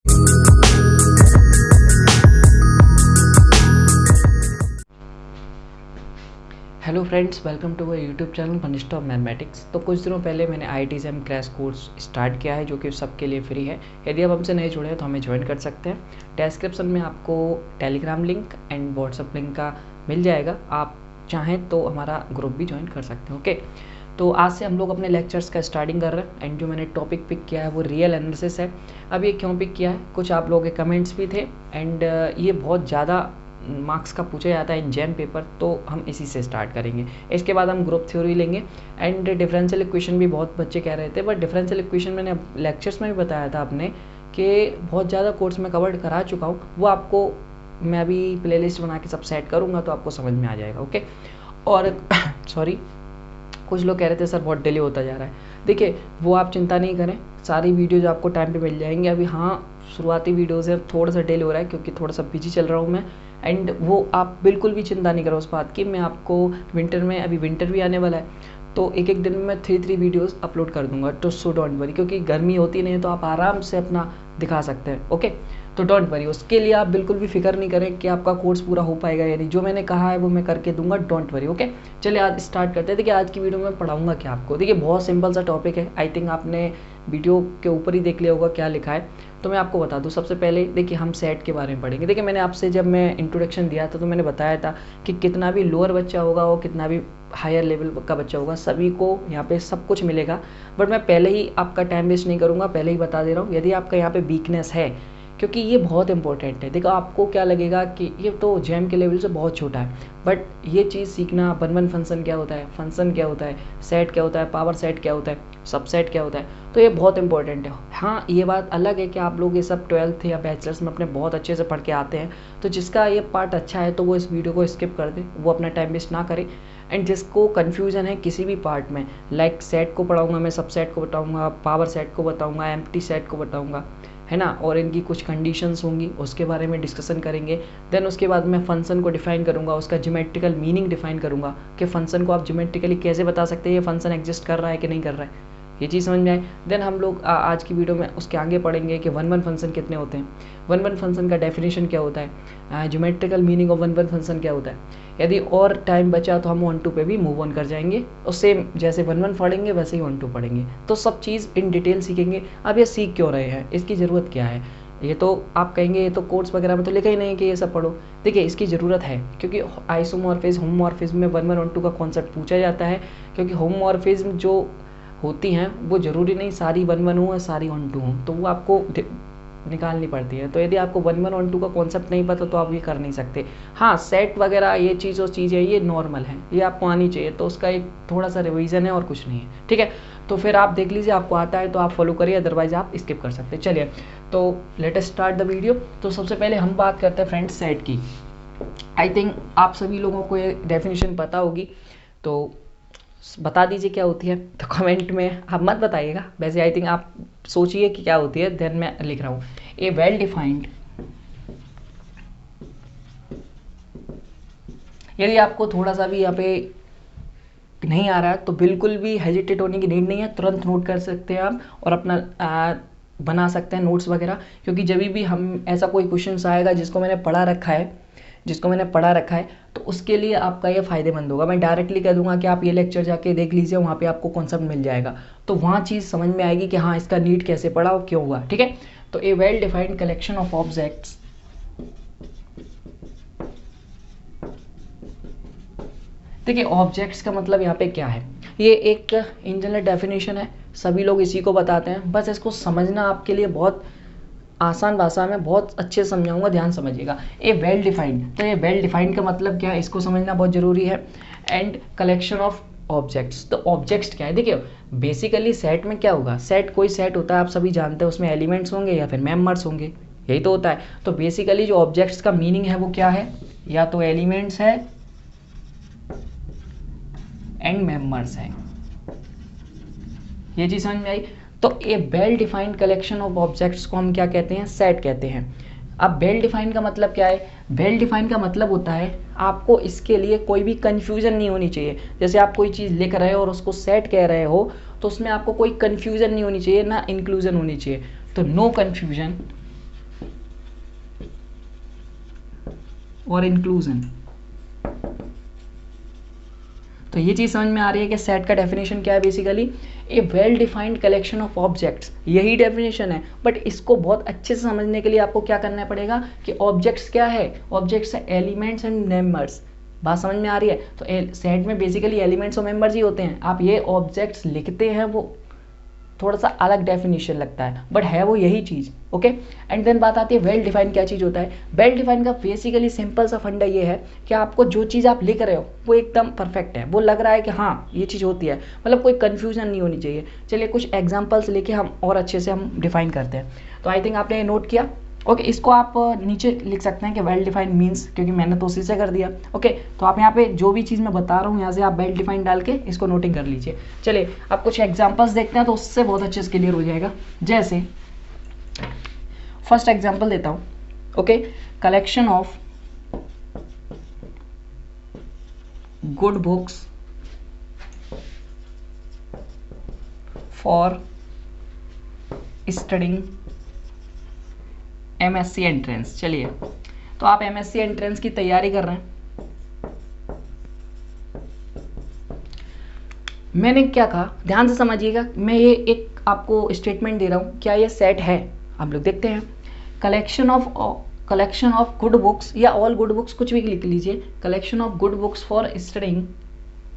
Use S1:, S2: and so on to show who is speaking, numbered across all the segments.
S1: Hello friends, welcome to our YouTube channel funniest of mathematics. तो कुछ दिनों पहले मैंने IIT-JEM क्रैश कोर्स स्टार्ट किया है, जो कि सबके लिए फ्री है। यदि आप हमसे नहीं जुड़े हैं तो हमें ज्वाइन कर सकते हैं। डिस्क्रिप्शन में आपको Telegram link and WhatsApp link का मिल जाएगा। आप चाहें तो हमारा ग्रुप भी ज्वाइन कर सकते हैं। ओके, तो आज से हम लोग अपने लेक्चर्स का स्टार्टिंग कर रहे हैं। एंड जो मैंने टॉपिक पिक किया है वो रियल एनालिसिस है। अब ये क्यों पिक किया है, कुछ आप लोगों के कमेंट्स भी थे एंड ये बहुत ज़्यादा मार्क्स का पूछा जाता है इन जैम पेपर, तो हम इसी से स्टार्ट करेंगे। इसके बाद हम ग्रुप थ्योरी लेंगे एंड डिफरेंशियल इक्वेशन भी बहुत बच्चे कह रहे थे, बट डिफरेंशियल इक्वेशन मैंने लेक्चर्स में भी बताया था आपने कि बहुत ज़्यादा कोर्स में कवर करा चुका हूँ। वो आपको मैं अभी प्लेलिस्ट बना के सब सेट करूँगा तो आपको समझ में आ जाएगा। ओके, और सॉरी, कुछ लोग कह रहे थे सर बहुत डिले होता जा रहा है। देखिए, वो आप चिंता नहीं करें, सारी वीडियोज आपको टाइम पे मिल जाएंगे। अभी हाँ, शुरुआती वीडियोज़ है, थोड़ा सा डिले हो रहा है क्योंकि थोड़ा सा बिजी चल रहा हूँ मैं। एंड वो आप बिल्कुल भी चिंता नहीं करो उस बात की। मैं आपको विंटर में, अभी विंटर भी आने वाला है, तो एक एक दिन में मैं 3 वीडियोज़ अपलोड कर दूंगा। तो सो डोंट वरी, क्योंकि गर्मी होती नहीं है तो आप आराम से अपना दिखा सकते हैं। ओके, तो डोंट वरी, उसके लिए आप बिल्कुल भी फिक्र नहीं करें कि आपका कोर्स पूरा हो पाएगा या नहीं। जो मैंने कहा है वो मैं करके दूंगा, डोंट वरी। ओके, चलिए आज स्टार्ट करते हैं। देखिए, आज की वीडियो में पढ़ाऊंगा क्या आपको। देखिए, बहुत सिंपल सा टॉपिक है। आई थिंक आपने वीडियो के ऊपर ही देख लिया होगा क्या लिखा है, तो मैं आपको बता दूं। सबसे पहले देखिए, हम सेट के बारे में पढ़ेंगे। देखिए, मैंने आपसे जब मैं इंट्रोडक्शन दिया था तो मैंने बताया था कि कितना भी लोअर बच्चा होगा और कितना भी हायर लेवल का बच्चा होगा, सभी को यहाँ पे सब कुछ मिलेगा। बट मैं पहले ही आपका टाइम वेस्ट नहीं करूँगा, पहले ही बता दे रहा हूँ। यदि आपका यहाँ पे वीकनेस है, क्योंकि ये बहुत इंपॉर्टेंट है। देखो, आपको क्या लगेगा कि ये तो जैम के लेवल से बहुत छोटा है, बट ये चीज़ सीखना, वन फंक्शन क्या होता है, फंक्शन क्या होता है, सेट क्या होता है, पावर सेट क्या होता है, सबसेट क्या होता है, तो ये बहुत इंपॉर्टेंट है। हाँ, ये बात अलग है कि आप लोग ये सब 12th या बैचलर्स में अपने बहुत अच्छे से पढ़ के आते हैं, तो जिसका ये पार्ट अच्छा है तो वो इस वीडियो को स्किप कर दे, वो अपना टाइम वेस्ट ना करे। एंड जिसको कन्फ्यूजन है किसी भी पार्ट में, लाइक सेट को पढ़ाऊंगा मैं, सबसेट को बताऊंगा, पावर सेट को बताऊंगा, एम्प्टी सेट को बताऊंगा, है ना, और इनकी कुछ कंडीशंस होंगी, उसके बारे में डिस्कशन करेंगे। देन उसके बाद मैं फंक्शन को डिफाइन करूंगा, उसका ज्योमेट्रिकल मीनिंग डिफाइन करूंगा कि फंक्शन को आप ज्योमेट्रिकली कैसे बता सकते हैं, ये फंक्शन एग्जिस्ट कर रहा है कि नहीं कर रहा है, ये चीज़ समझ में आए। देन हम लोग आज की वीडियो में उसके आगे पढ़ेंगे कि वन फंक्शन कितने होते हैं, वन फंक्शन का डेफिनेशन क्या होता है, geometrical meaning of one function क्या होता है। यदि और टाइम बचा तो हम 1-2 पे भी मूव ऑन कर जाएंगे, और सेम जैसे 1-1 पढ़ेंगे वैसे ही 1-2 पढ़ेंगे, तो सब चीज़ इन डिटेल सीखेंगे। अब ये सीख क्यों रहे हैं, इसकी ज़रूरत क्या है, ये तो आप कहेंगे ये तो कोर्स वगैरह में तो लिखा ही नहीं कि ये सब पढ़ो। देखिए, इसकी ज़रूरत है क्योंकि आइसोमॉर्फिज्म, होमोमॉर्फिज्म में 1-1 और 2 का कॉन्सेप्ट पूछा जाता है, क्योंकि होमोमॉर्फिज्म जो होती हैं वो ज़रूरी नहीं सारी 1-1 हो या सारी 1-2 हो, तो वो आपको निकालनी पड़ती है। तो यदि आपको 1-1 और 2 का कॉन्सेप्ट नहीं पता तो आप ये कर नहीं सकते। हाँ, सेट वगैरह ये चीज़ और चीज़ है, ये नॉर्मल है, ये आपको आनी चाहिए, तो उसका एक थोड़ा सा रिवीजन है और कुछ नहीं है। ठीक है, तो फिर आप देख लीजिए, आपको आता है तो आप फॉलो करिए, अदरवाइज आप स्किप कर सकते हैं। चलिए, तो let us start the video. तो सबसे पहले हम बात करते हैं फ्रेंड्स सेट की। आई थिंक आप सभी लोगों को ये डेफिनेशन पता होगी, तो बता दीजिए क्या होती है। तो कमेंट में आप मत बताइएगा, वैसे आई थिंक आप सोचिए कि क्या होती है, देन मैं लिख रहा हूँ। ए वेल डिफाइंड, यदि आपको थोड़ा सा भी यहाँ पे नहीं आ रहा है तो बिल्कुल भी हेजिटेट होने की नीड नहीं है, तुरंत नोट कर सकते हैं आप और अपना बना सकते हैं नोट्स वगैरह। क्योंकि जब भी हम ऐसा कोई क्वेश्चन आएगा जिसको मैंने पढ़ा रखा है तो उसके लिए आपका ये फ़ायदेमंद होगा। मैं डायरेक्टली कह दूंगा कि आप ये लेक्चर जाके देख लीजिए, वहाँ पे आपको कॉन्सेप्ट मिल जाएगा, तो वहाँ चीज़ समझ में आएगी कि हाँ, इसका नीड कैसे पड़ा और क्यों हुआ। ठीक है, तो a well defined collection of objects, देखिए ऑब्जेक्ट्स का मतलब यहाँ पे क्या है, ये एक इन जनरल डेफिनेशन है, सभी लोग इसी को बताते हैं, बस इसको समझना आपके लिए बहुत आसान भाषा में बहुत अच्छे से समझाऊंगा, ध्यान समझिएगा। ए वेल डिफाइंड, तो ये वेल डिफाइंड का मतलब क्या है, इसको समझना बहुत ज़रूरी है। एंड कलेक्शन ऑफ ऑब्जेक्ट्स, तो ऑब्जेक्ट्स क्या है, देखिए बेसिकली सेट में क्या होगा, सेट कोई सेट होता है आप सभी जानते हैं, उसमें एलिमेंट्स होंगे या फिर मेंबर्स होंगे, यही तो होता है। तो बेसिकली जो ऑब्जेक्ट्स का मीनिंग है वो क्या है, या तो एलिमेंट्स है एंड मेंबर्स है, ये चीज़ समझ में आई। तो a well defined collection of objects को हम क्या कहते हैं, सेट कहते हैं। अब वेल डिफाइंड का मतलब क्या है, वेल डिफाइंड का मतलब होता है आपको इसके लिए कोई भी कन्फ्यूजन नहीं होनी चाहिए। जैसे आप कोई चीज़ लिख रहे हो और उसको सेट कह रहे हो तो उसमें आपको कोई कन्फ्यूजन नहीं होनी चाहिए, ना इंक्लूजन होनी चाहिए। तो नो कन्फ्यूजन और इंक्लूजन। तो ये चीज़ समझ में आ रही है कि सेट का डेफिनेशन क्या है, basically A well defined collection of objects, यही डेफिनेशन है। बट इसको बहुत अच्छे से समझने के लिए आपको क्या करना पड़ेगा कि ऑब्जेक्ट्स क्या है, ऑब्जेक्ट्स है एलिमेंट्स एंड मेंबर्स। बात समझ में आ रही है? तो सेट में बेसिकली एलिमेंट्स और मेंबर्स ही होते हैं। आप ये ऑब्जेक्ट्स लिखते हैं वो थोड़ा सा अलग डेफिनेशन लगता है, बट है वो यही चीज़। ओके, एंड देन बात आती है वेल डिफाइन क्या चीज़ होता है। वेल डिफाइन का बेसिकली सिंपल सा फंडा ये है कि आपको जो चीज़ आप लिख रहे हो वो एकदम परफेक्ट है, वो लग रहा है कि हाँ ये चीज़ होती है, मतलब कोई कन्फ्यूजन नहीं होनी चाहिए। चलिए कुछ एग्जाम्पल्स लेके हम और अच्छे से हम डिफाइन करते हैं। तो आई थिंक आपने ये नोट किया। ओके, इसको आप नीचे लिख सकते हैं कि वेल डिफाइंड मीन्स, क्योंकि मैंने तो उसी से कर दिया। ओके, तो आप यहाँ पे जो भी चीज़ मैं बता रहा हूँ यहाँ से आप वेल डिफाइंड डाल के इसको नोटिंग कर लीजिए। चलिए अब कुछ एग्जांपल्स देखते हैं तो उससे बहुत अच्छे से क्लियर हो जाएगा। जैसे फर्स्ट एग्जांपल देता हूँ। Okay, collection of good books for studying MSc entrance. चलिए, तो आप MSc एंट्रेंस की तैयारी कर रहे हैं। मैंने क्या कहा, ध्यान से समझिएगा। मैं ये एक आपको स्टेटमेंट दे रहा हूँ, क्या ये सेट है? आप लोग देखते हैं, कलेक्शन ऑफ गुड बुक्स या ऑल गुड बुक्स, कुछ भी लिख लीजिए। Collection of good books for studying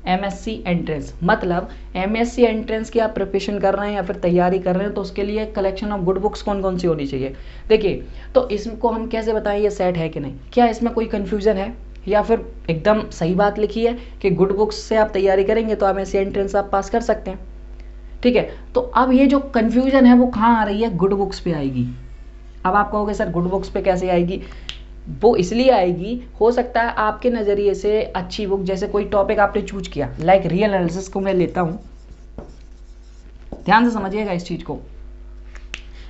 S1: MSc entrance, मतलब MSc एंट्रेंस की आप प्रिपरेशन कर रहे हैं या फिर तैयारी कर रहे हैं, तो उसके लिए कलेक्शन ऑफ गुड बुक्स कौन कौन सी होनी चाहिए। देखिए, तो इसको हम कैसे बताएं ये सेट है कि नहीं, क्या इसमें कोई कन्फ्यूजन है या फिर एकदम सही बात लिखी है कि गुड बुक्स से आप तैयारी करेंगे तो MSc एंट्रेंस आप पास कर सकते हैं। ठीक है, तो अब ये जो कन्फ्यूजन है वो कहाँ आ रही है, गुड बुक्स पे आएगी। अब आप कहोगे सर गुड बुक्स पे कैसे आएगी? वो इसलिए आएगी, हो सकता है आपके नज़रिए से अच्छी बुक, जैसे कोई टॉपिक आपने चूज किया, लाइक रियल एनालिसिस को मैं लेता हूँ। ध्यान से समझिएगा इस चीज़ को।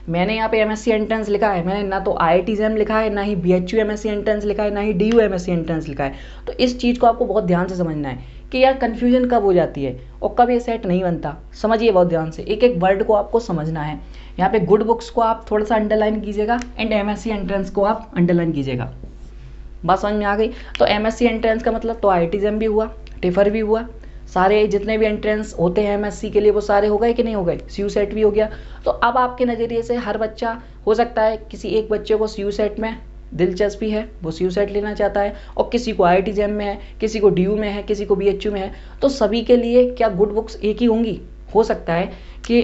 S1: मैंने यहाँ पे MSc एंट्रेंस लिखा है, मैंने ना तो IIT JAM लिखा है, ना ही BHU MSc एंट्रेंस लिखा है, ना ही DU MSc एंट्रेंस लिखा है। तो इस चीज़ को आपको बहुत ध्यान से समझना है कि यार कन्फ्यूजन कब हो जाती है और कब ये सेट नहीं बनता। समझिए बहुत ध्यान से, एक एक वर्ड को आपको समझना है। यहाँ पे गुड बुक्स को आप थोड़ा सा अंडरलाइन कीजिएगा एंड MSc एंट्रेंस को आप अंडरलाइन कीजिएगा। बात समझ में आ गई? तो MSc एंट्रेंस का मतलब तो IIT JAM भी हुआ, टिफर भी हुआ, सारे जितने भी एंट्रेंस होते हैं MSc के लिए वो सारे हो गए कि नहीं हो गए, CU सेट भी हो गया। तो अब आपके नज़रिए से हर बच्चा, हो सकता है किसी एक बच्चे को CU सेट में दिलचस्पी है, वो CU सेट लेना चाहता है, और किसी को IIT JAM में है, किसी को DU में है, किसी को BHU में है। तो सभी के लिए क्या गुड बुक्स एक ही होंगी? हो सकता है कि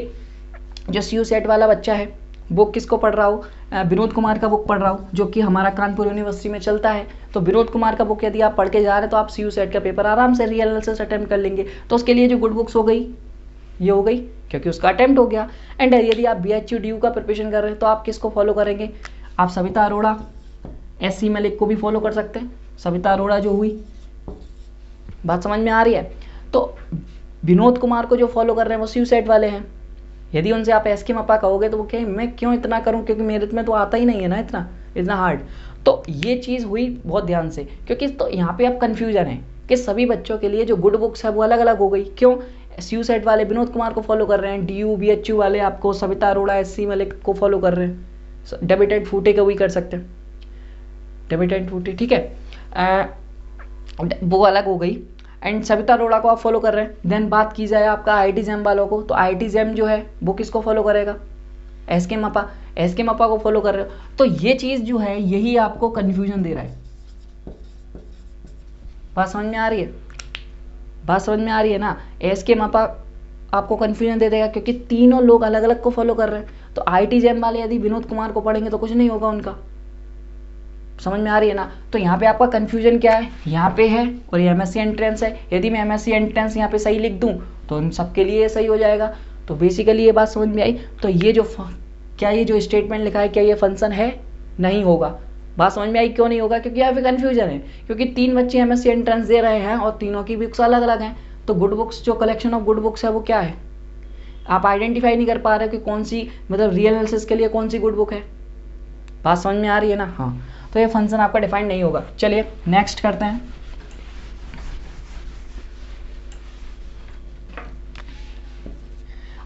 S1: जो CU सेट वाला बच्चा है वो किसको पढ़ रहा हो, विनोद कुमार का बुक पढ़ रहा हो, जो कि हमारा कानपुर यूनिवर्सिटी में चलता है। तो विनोद कुमार का बुक यदि आप पढ़ के जा रहे हैं तो आप CU सेट का पेपर आराम से रियल एनालिसिस अटेम्प्ट कर लेंगे। तो उसके लिए जो गुड बुक्स हो गई, ये हो गई, क्योंकि उसका अटेम्प्ट हो गया। एंड यदि आप BHU DU का प्रिपरेशन कर रहे हैं तो आप किसको फॉलो करेंगे? आप सविता अरोड़ा, SC मलिक को भी फॉलो कर सकते हैं। सविता अरोड़ा जो हुई, बात समझ में आ रही है? तो विनोद कुमार को जो फॉलो कर रहे हैं वो CU सेट वाले हैं। यदि उनसे आप SK मप्पा कहोगे तो वो कहें मैं क्यों इतना करूं, क्योंकि मेरे में तो आता ही नहीं है ना इतना हार्ड। तो ये चीज़ हुई बहुत ध्यान से, क्योंकि तो यहाँ पे आप कन्फ्यूजन है कि सभी बच्चों के लिए जो गुड बुक्स है वो अलग अलग हो गई। क्यों? CU सेट वाले विनोद कुमार को फॉलो कर रहे हैं, DU BHU वाले आपको सविता अरोड़ा SC मलिक को फॉलो कर रहे हैं, डेविड एंड फूटे का भी कर सकते हैं, डेविड एंड फूटे, ठीक है, वो अलग हो गई। एंड सविता अरोड़ा को आप फॉलो कर रहे हैं। देन बात की जाए आपका IIT JAM वालों को, तो IIT JAM जो है वो किसको फॉलो करेगा? SK मप्पा को फॉलो कर रहे हो। तो ये चीज़ जो है यही आपको कन्फ्यूजन दे रहा है। बात समझ में आ रही है? बात समझ में आ रही है ना? SK मप्पा आपको कन्फ्यूजन दे देगा, क्योंकि तीनों लोग अलग अलग को फॉलो कर रहे हैं। तो IIT JAM वाले यदि विनोद कुमार को पढ़ेंगे तो कुछ नहीं होगा उनका। समझ में आ रही है ना? तो यहाँ पे आपका कन्फ्यूजन क्या है, यहाँ पे है, और ये MSc एंट्रेंस है। यदि मैं MSc एंट्रेंस यहाँ पे सही लिख दूँ तो उन सबके लिए ये सही हो जाएगा। तो बेसिकली ये बात समझ में आई। तो ये जो क्या ये जो स्टेटमेंट लिखा है क्या ये फंक्शन है? नहीं होगा। बात समझ में आई क्यों नहीं होगा? क्योंकि यहाँ पे कन्फ्यूजन है, क्योंकि तीन बच्चे MSc एंट्रेंस दे रहे हैं और तीनों की बुक्स अलग अलग हैं। तो गुड बुक्स, जो कलेक्शन ऑफ गुड बुक्स है वो क्या है, आप आइडेंटिफाई नहीं कर पा रहे कि कौन सी, मतलब रियल एनालिसिस के लिए कौन सी गुड बुक है। बात समझ में आ रही है ना? हाँ, तो ये फंक्शन आपका डिफाइंड नहीं होगा। चलिए नेक्स्ट करते हैं।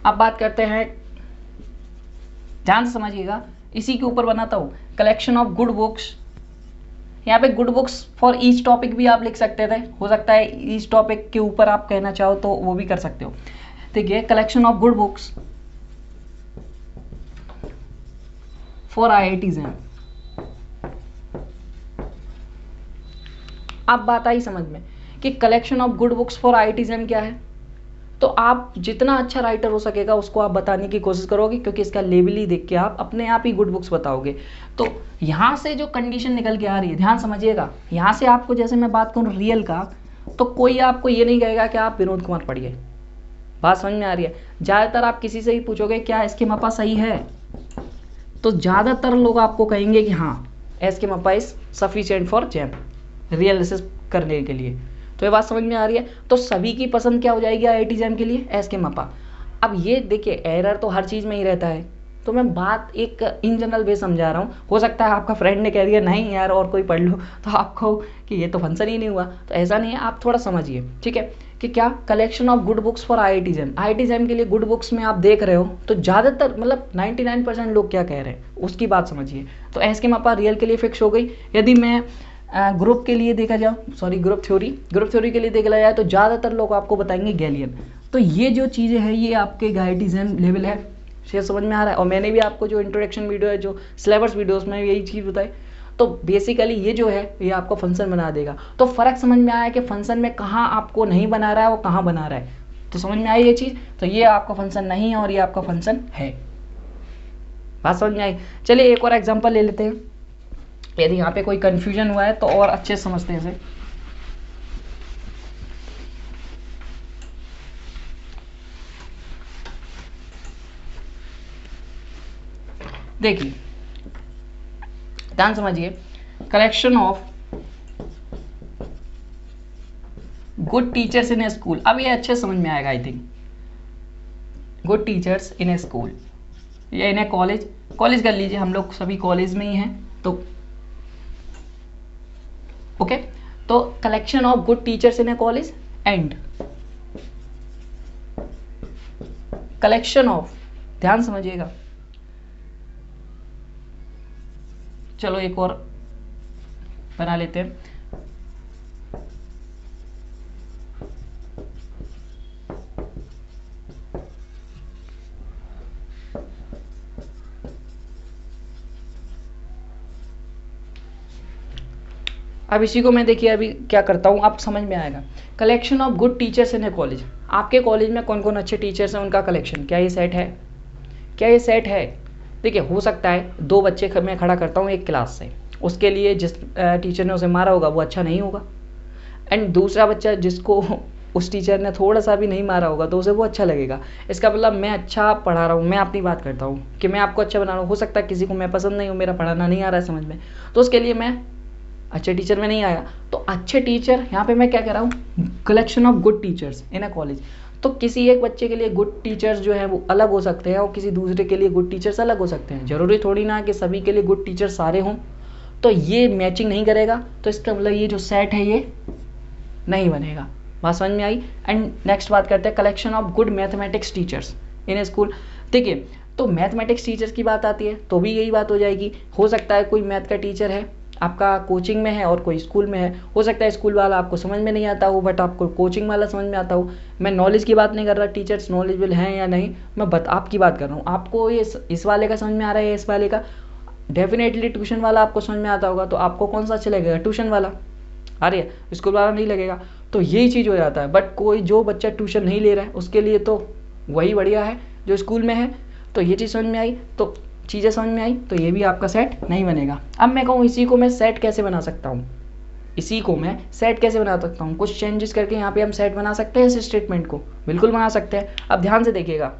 S1: अब बात करते हैं, ध्यान से समझिएगा, इसी के ऊपर बनाता हूं, कलेक्शन ऑफ गुड बुक्स यहाँ पे good books for each topic भी आप लिख सकते थे, हो सकता है ईच टॉपिक के ऊपर आप कहना चाहो तो वो भी कर सकते हो। देखिए collection of good books for IIT JAM। अब बात आई समझ में कि collection of good books for IIT JAM क्या है। तो आप जितना अच्छा राइटर हो सकेगा उसको आप बताने की कोशिश करोगे, क्योंकि इसका लेवल ही देख के आप अपने आप ही गुड बुक्स बताओगे। तो यहाँ से जो कंडीशन निकल के आ रही है, ध्यान समझिएगा, यहाँ से आपको, जैसे मैं बात करूँ रियल का, तो कोई आपको ये नहीं कहेगा कि आप विनोद कुमार पढ़िए। बात समझ में आ रही है। ज़्यादातर आप किसी से ही पूछोगे क्या एस के मप्पा सही है, तो ज़्यादातर लोग आपको कहेंगे कि हाँ एस के MAPPA is sufficient for jam, real analysis करने के लिए। तो ये बात समझ में आ रही है। तो सभी की पसंद क्या हो जाएगी IIT JAM के लिए, एस के मप्पा। अब ये देखिए एरर तो हर चीज़ में ही रहता है, तो मैं बात एक इन जनरल वे समझा रहा हूँ। हो सकता है आपका फ्रेंड ने कह दिया नहीं यार और कोई पढ़ लो, तो आप कहो कि ये तो फंक्शन ही नहीं हुआ, तो ऐसा नहीं है, आप थोड़ा समझिए, ठीक है। कि क्या collection of good books for IIT JAM, IIT JAM के लिए गुड बुक्स में आप देख रहे हो तो ज़्यादातर मतलब 99% लोग क्या कह रहे हैं उसकी बात समझिए। तो एस के मप्पा रियल के लिए फिक्स हो गई। यदि मैं ग्रुप के लिए देखा जाए, सॉरी ग्रुप थ्योरी के लिए देखा जाए तो ज़्यादातर लोग आपको बताएंगे गैलियन। तो ये जो चीज़ें हैं ये आपके IIT JAM लेवल है, शेयर समझ में आ रहा है। और मैंने भी आपको जो इंट्रोडक्शन वीडियो है, जो सिलेबस वीडियोस में यही चीज़ बताई। तो बेसिकली ये जो है ये आपको फंक्शन बना देगा। तो फ़र्क समझ में आया कि फंक्शन में कहाँ आपको नहीं बना रहा है और कहाँ बना रहा है, तो समझ में आई ये चीज़। तो ये आपका फंक्शन नहीं है और ये आपका फंक्शन है। बात समझ में आई। चलिए एक और एग्जांपल ले लेते हैं, यदि यहाँ पे कोई कंफ्यूजन हुआ है तो और अच्छे से समझते हैं इसे। देखिए ध्यान समझिए, collection of good teachers in A school. अब ये अच्छे समझ में आएगा I think. Good teachers in A school या इन ए कॉलेज, कॉलेज कर लीजिए, हम लोग सभी कॉलेज में ही हैं तो ओके। तो collection of good teachers in A college and collection of, ध्यान समझिएगा, चलो एक और बना लेते हैं। अब इसी को मैं देखिए अभी क्या करता हूँ, आप समझ में आएगा। Collection of good teachers in A college, आपके कॉलेज में कौन कौन अच्छे टीचर्स हैं उनका कलेक्शन, क्या ये सेट है, क्या ये सेट है। देखिए हो सकता है दो बच्चे मैं खड़ा करता हूँ एक क्लास से, उसके लिए जिस टीचर ने उसे मारा होगा वो अच्छा नहीं होगा, एंड दूसरा बच्चा जिसको उस टीचर ने थोड़ा सा भी नहीं मारा होगा तो उसे वो अच्छा लगेगा। इसका मतलब मैं अच्छा पढ़ा रहा हूँ, मैं अपनी बात करता हूँ कि मैं आपको अच्छा बना रहा हूँ। हो सकता है किसी को मैं पसंद नहीं हूँ, मेरा पढ़ाना नहीं आ रहा है समझ में, तो उसके लिए मैं अच्छे टीचर में नहीं आया। तो अच्छे टीचर यहाँ पे मैं क्या कह रहा हूँ, collection of good teachers in a college. तो किसी एक बच्चे के लिए गुड टीचर्स जो है वो अलग हो सकते हैं और किसी दूसरे के लिए गुड टीचर्स अलग हो सकते हैं। जरूरी थोड़ी ना कि सभी के लिए गुड टीचर्स सारे हों, तो ये मैचिंग नहीं करेगा, तो इसका मतलब ये जो सेट है ये नहीं बनेगा। बात समझ में आई। एंड नेक्स्ट बात करते हैं collection of good mathematics teachers in A school. देखिए तो मैथमेटिक्स टीचर्स की बात आती है तो भी यही बात हो जाएगी। हो सकता है कोई मैथ का टीचर है आपका कोचिंग में है और कोई स्कूल में है, हो सकता है स्कूल वाला आपको समझ में नहीं आता हो बट आपको कोचिंग वाला समझ में आता हो। मैं नॉलेज की बात नहीं कर रहा, टीचर्स नॉलेजेबल हैं या नहीं, मैं आपकी बात कर रहा हूँ। आपको ये इस वाले का समझ में आ रहा है, इस वाले का डेफिनेटली ट्यूशन वाला आपको समझ में आता होगा, तो आपको कौन सा अच्छा लगेगा, ट्यूशन वाला। अरे स्कूल वाला नहीं लगेगा, तो यही चीज़ हो जाता है। बट कोई जो बच्चा ट्यूशन नहीं ले रहा है उसके लिए तो वही बढ़िया है जो स्कूल में है। तो ये चीज़ समझ में आई, तो चीज़ें समझ में आई, तो ये भी आपका सेट नहीं बनेगा। अब मैं कहूँ इसी को मैं सेट कैसे बना सकता हूँ, इसी को मैं सेट कैसे बना सकता हूँ, कुछ चेंजेस करके यहाँ पे हम सेट बना सकते हैं इस स्टेटमेंट को, बिल्कुल बना सकते हैं। अब ध्यान से देखिएगा,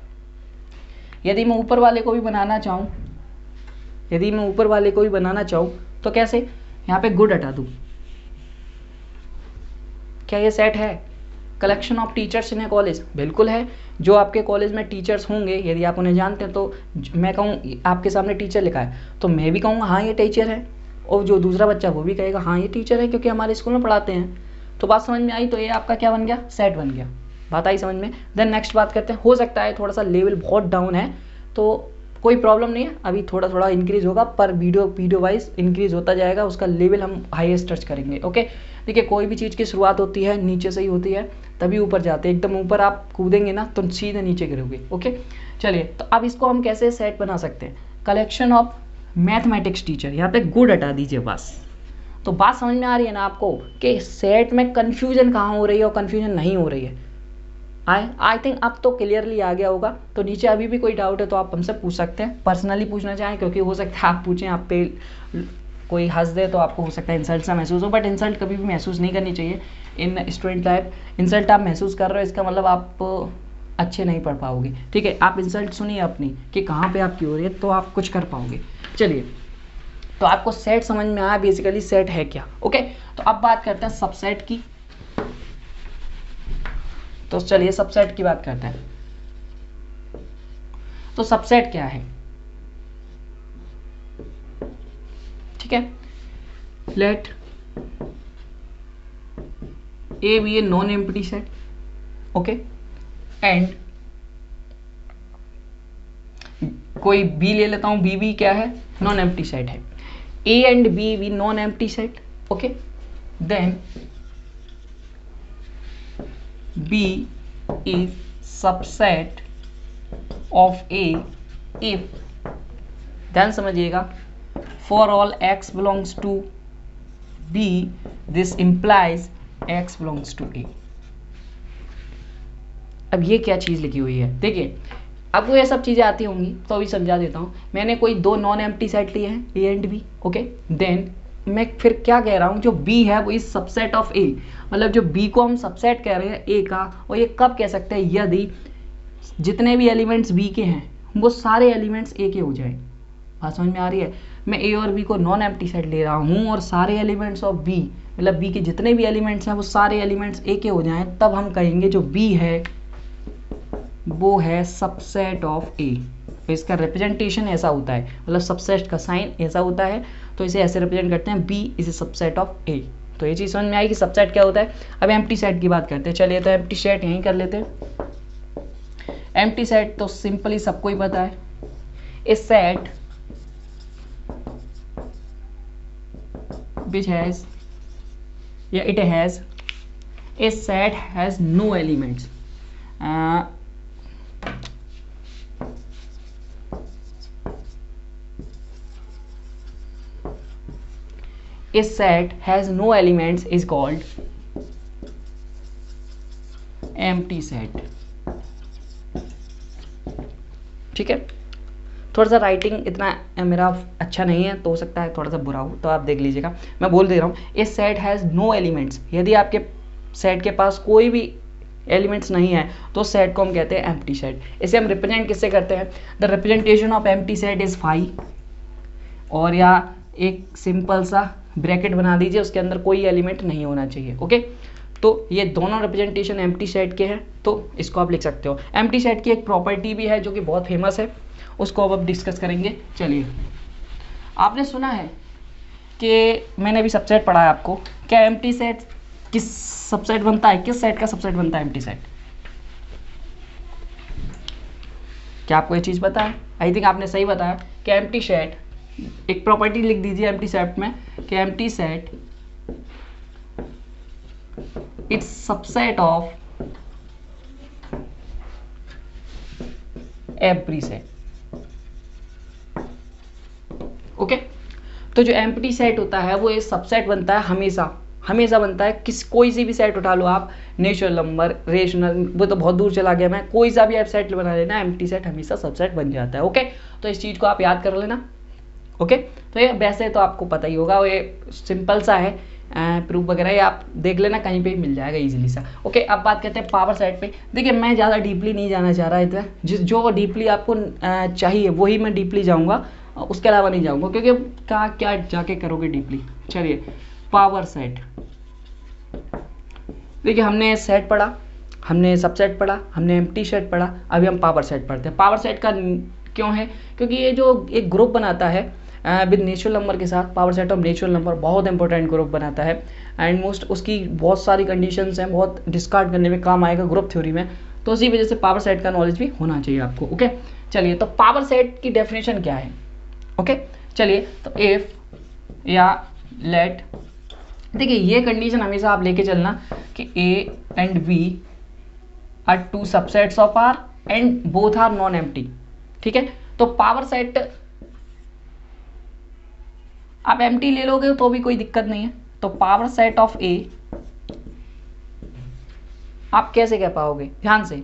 S1: यदि मैं ऊपर वाले को भी बनाना चाहूँ, यदि मैं ऊपर वाले को भी बनाना चाहूँ तो कैसे, यहाँ पे गुड हटा दूँ, क्या ये सेट है। Collection of teachers in A college, बिल्कुल है। जो आपके कॉलेज में टीचर्स होंगे यदि आप उन्हें जानते हैं, तो मैं कहूँ आपके सामने टीचर लिखा है तो मैं भी कहूँगा हाँ ये टीचर है, और जो दूसरा बच्चा वो भी कहेगा हाँ ये टीचर है क्योंकि हमारे स्कूल में पढ़ाते हैं। तो बात समझ में आई, तो ये आपका क्या बन गया, सेट बन गया। बात आई समझ में। देन नेक्स्ट बात करते हैं, हो सकता है थोड़ा सा लेवल बहुत डाउन है तो कोई प्रॉब्लम नहीं है, अभी थोड़ा थोड़ा इंक्रीज होगा, पर वीडियो वाइज इंक्रीज होता जाएगा, उसका लेवल हम हाईएस्ट टच करेंगे। ओके, देखिए कोई भी चीज़ की शुरुआत होती है नीचे से ही होती है, तभी ऊपर जाते हैं। एकदम ऊपर आप कूदेंगे ना तो सीधे नीचे गिरोगे। ओके, चलिए तो अब इसको हम कैसे सेट बना सकते हैं। कलेक्शन ऑफ मैथमेटिक्स टीचर, यहाँ पे गुड हटा दीजिए बस। तो बात समझ में आ रही है ना आपको कि सेट में कन्फ्यूजन कहाँ हो रही है और कन्फ्यूजन नहीं हो रही है। आई थिंक अब तो क्लियरली आ गया होगा। तो नीचे अभी भी कोई डाउट है तो आप हमसे पूछ सकते हैं, पर्सनली पूछना चाहें, क्योंकि हो सकता है आप पूछें, आप पे कोई हंस दे तो आपको हो सकता है इंसल्ट सा महसूस हो, बट इंसल्ट कभी भी महसूस नहीं करनी चाहिए इन स्टूडेंट लाइफ। इंसल्ट आप महसूस कर रहे हो इसका मतलब आप अच्छे नहीं पढ़ पाओगे। ठीक है, आप इंसल्ट सुनिए अपनी कि कहाँ पे आपकी हो रही है, तो आप कुछ कर पाओगे। चलिए, तो आपको सेट समझ में आया बेसिकली सेट है क्या। ओके, तो अब बात करते हैं सबसेट की। तो चलिए सबसेट की बात करते हैं। तो सबसेट क्या है, ठीक है, let A be a non empty set. Okay, and कोई बी ले लेता हूं, बी भी क्या है, नॉन एम्प्टी सेट है। ए एंड बी भी non empty set. Okay, then B is subset of A if, ध्यान समझिएगा, for all x belongs to B this implies x belongs to A। अब ये क्या चीज़ लिखी हुई है, देखिए आपको ये सब चीज़ें आती होंगी तो अभी समझा देता हूँ। मैंने कोई दो नॉन एम्प्टी सेट लिए हैं A and B। Okay, then मैं फिर क्या कह रहा हूँ, जो B है वो इस सबसेट ऑफ A, मतलब जो B को हम सबसेट कह रहे हैं A का, और ये कब कह सकते हैं, यदि जितने भी एलिमेंट्स B के हैं वो सारे एलिमेंट्स A के हो जाए। बात समझ में आ रही है। मैं A और B को नॉन एम्प्टी सेट ले रहा हूँ और सारे एलिमेंट्स ऑफ B, मतलब B के जितने भी एलिमेंट्स हैं वो सारे एलिमेंट्स A के हो जाएं, तब हम कहेंगे जो B है वो है सबसेट ऑफ A। तो इसका रिप्रेजेंटेशन ऐसा होता है, मतलब सबसेट का साइन ऐसा होता है, तो इसे ऐसे रिप्रेजेंट करते हैं, B is a subset of A। तो ये चीज़ समझ में आई कि सबसेट क्या होता है। अब एम्प्टी सेट की बात करते हैं। चलिए, तो एम्प्टी सेट यहीं कर लेते हैं। एम्प्टी सेट तो सिंपली सबको ही पता है, ए set which has, yeah, it has, a set has no elements। a set has no elements is called empty set। ठीक है, थोड़ा सा राइटिंग इतना मेरा अच्छा नहीं है तो हो सकता है थोड़ा सा बुरा हो, तो आप देख लीजिएगा, मैं बोल दे रहा हूँ। ए सेट हैज़ नो एलिमेंट्स, यदि आपके सेट के पास कोई भी एलिमेंट्स नहीं है तो सेट को हम कहते हैं एम्प्टी सेट। इसे हम रिप्रेजेंट किससे करते हैं, the representation of empty set is phi, और या एक सिंपल सा ब्रैकेट बना दीजिए, उसके अंदर कोई एलिमेंट नहीं होना चाहिए। ओके, तो ये दोनों रिप्रेजेंटेशन एम्प्टी सेट के हैं, तो इसको आप लिख सकते हो। एम्प्टी सेट की एक प्रॉपर्टी भी है जो कि बहुत फेमस है, उसको अब डिस्कस करेंगे। चलिए, आपने सुना है कि मैंने अभी सबसेट पढ़ा है आपको, क्या एम्प्टी सेट किस सबसेट बनता है, किस सेट का सबसेट बनता है एम्प्टी सेट, क्या आपको ये चीज़ पता है? आई थिंक आपने सही बताया कि एम्प्टी सेट, एक प्रॉपर्टी लिख दीजिए एम्प्टी सेट में कि empty set it's subset of every set. Okay, तो जो एम्प्टी सेट होता है वो एक सबसेट बनता है, हमेशा बनता है। कोई सी भी सेट उठा लो आप, नेचुरल नंबर, रेशनल, वो तो बहुत दूर चला गया मैं, कोई सा भी आप सेट बना लेना, एम्प्टी सेट हमेशा सबसेट बन जाता है। ओके, तो इस चीज़ को आप याद कर लेना। ओके, तो ये वैसे तो आपको पता ही होगा, ये सिंपल सा है, प्रूफ वगैरह ये आप देख लेना, कहीं पे मिल जाएगा इजीली सा। ओके, अब बात करते हैं पावर सेट पे। देखिए, मैं ज़्यादा डीपली नहीं जाना चाह रहा इतना, जो डीपली आपको चाहिए वही मैं डीपली जाऊँगा, उसके अलावा नहीं जाऊँगा, क्योंकि क्या जाके करोगे डीपली। चलिए, पावर सेट, देखिए हमने सेट पढ़ा, हमने सबसेट पढ़ा, हमने एम्प्टी सेट पढ़ा, अभी हम पावर सेट पढ़ते हैं। पावर सेट का क्यों है, क्योंकि ये जो एक ग्रुप बनाता है विद नेचुरल नंबर के साथ, power set of natural number बहुत इंपॉर्टेंट ग्रुप बनाता है, एंड मोस्ट उसकी बहुत सारी कंडीशंस हैं, बहुत डिस्कार्ड करने में काम आएगा ग्रुप थ्योरी में। तो उसी वजह से पावर सेट का नॉलेज भी होना चाहिए आपको। ओके चलिए, तो पावर सेट की डेफिनेशन क्या है। ओके चलिए, तो इफ या लेट, देखिए ये कंडीशन हमेशा आप लेके चलना कि A and B are two subsets of R and both are non empty. ठीक है, तो पावर सेट आप एम्प्टी ले लोगे तो भी कोई दिक्कत नहीं है। तो पावर सेट ऑफ ए आप कैसे कह पाओगे, ध्यान से,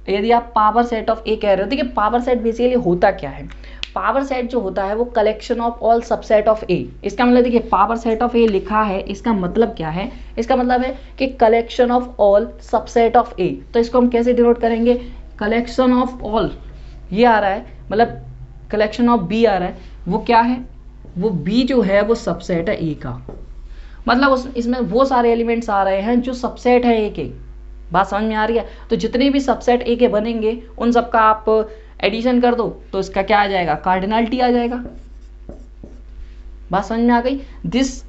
S1: यदि आप पावर सेट ऑफ ए कह रहे हो। देखिए पावर सेट बेसिकली होता क्या है, पावर सेट जो होता है वो collection of all subset of A. इसका मतलब देखिए पावर सेट ऑफ ए लिखा है, इसका मतलब क्या है, इसका मतलब है कि collection of all subset of A. तो इसको हम कैसे डिनोट करेंगे, कलेक्शन ऑफ ऑल, ये आ रहा है, मतलब कलेक्शन ऑफ बी आ रहा है, वो क्या है, वो बी जो है वो सबसेट है ए का, मतलब इसमें वो सारे एलिमेंट्स आ रहे हैं जो सबसेट है ए के। बात समझ में आ रही है। तो जितने भी सबसेट ए के बनेंगे उन सबका आप एडिशन कर दो तो इसका क्या आ जाएगा, कार्डिनलिटी आ जाएगा। बात समझ में आ गई। दिस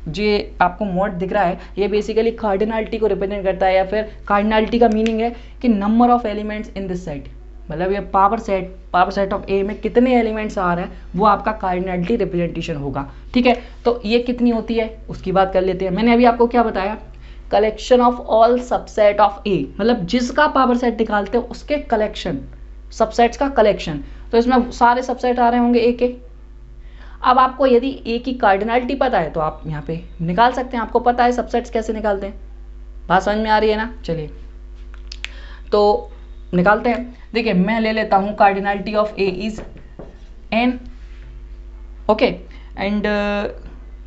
S1: जो आपको मोड दिख रहा है ये बेसिकली कार्डिनलिटी को रिप्रेजेंट करता है, या फिर कार्डिनलिटी का मीनिंग है कि number of elements in this set, मतलब ये पावर सेट ऑफ ए में कितने एलिमेंट्स आ रहे हैं वो आपका कार्डिनलिटी रिप्रेजेंटेशन होगा। ठीक है, तो ये कितनी होती है उसकी बात कर लेते हैं। मैंने अभी आपको क्या बताया, collection of all subset of A, मतलब जिसका पावर सेट निकालते हो उसके कलेक्शन, सबसेट्स का कलेक्शन। तो इसमें सारे सबसेट आ रहे होंगे ए के। अब आपको यदि ए की कार्डिनलिटी पता है तो आप यहाँ पे निकाल सकते हैं, आपको पता है सबसेट्स कैसे निकालते हैं। बात समझ में आ रही है ना। चलिए तो निकालते हैं। देखिए मैं ले लेता हूँ cardinality of A is an. Okay and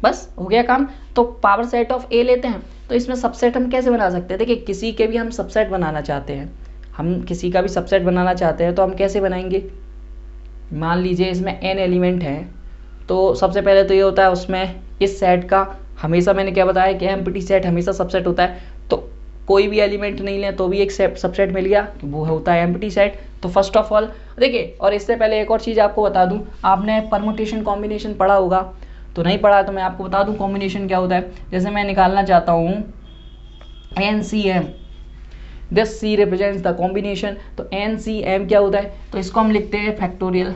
S1: बस हो गया काम। तो पावर सेट ऑफ ए लेते हैं, तो इसमें सबसेट हम कैसे बना सकते हैं। देखिए किसी के भी हम सबसेट बनाना चाहते हैं, हम किसी का भी सबसेट बनाना चाहते हैं तो हम कैसे बनाएंगे। मान लीजिए इसमें n एलिमेंट है, तो सबसे पहले तो ये होता है उसमें इस सेट का, हमेशा मैंने क्या बताया कि एम्प्टी सेट हमेशा सबसेट होता है। तो कोई भी एलिमेंट नहीं लें तो भी एक सबसेट मिल गया, वो होता है एम्प्टी सेट। तो फर्स्ट ऑफ ऑल देखिए, और इससे पहले एक और चीज़ आपको बता दूं, आपने परमुटेशन कॉम्बिनेशन पढ़ा होगा, तो नहीं पढ़ा तो मैं आपको बता दूं कॉम्बिनेशन क्या होता है। जैसे मैं निकालना चाहता हूँ NCM, this C represents the combination, तो NCM क्या होता है, तो इसको हम लिखते हैं factorial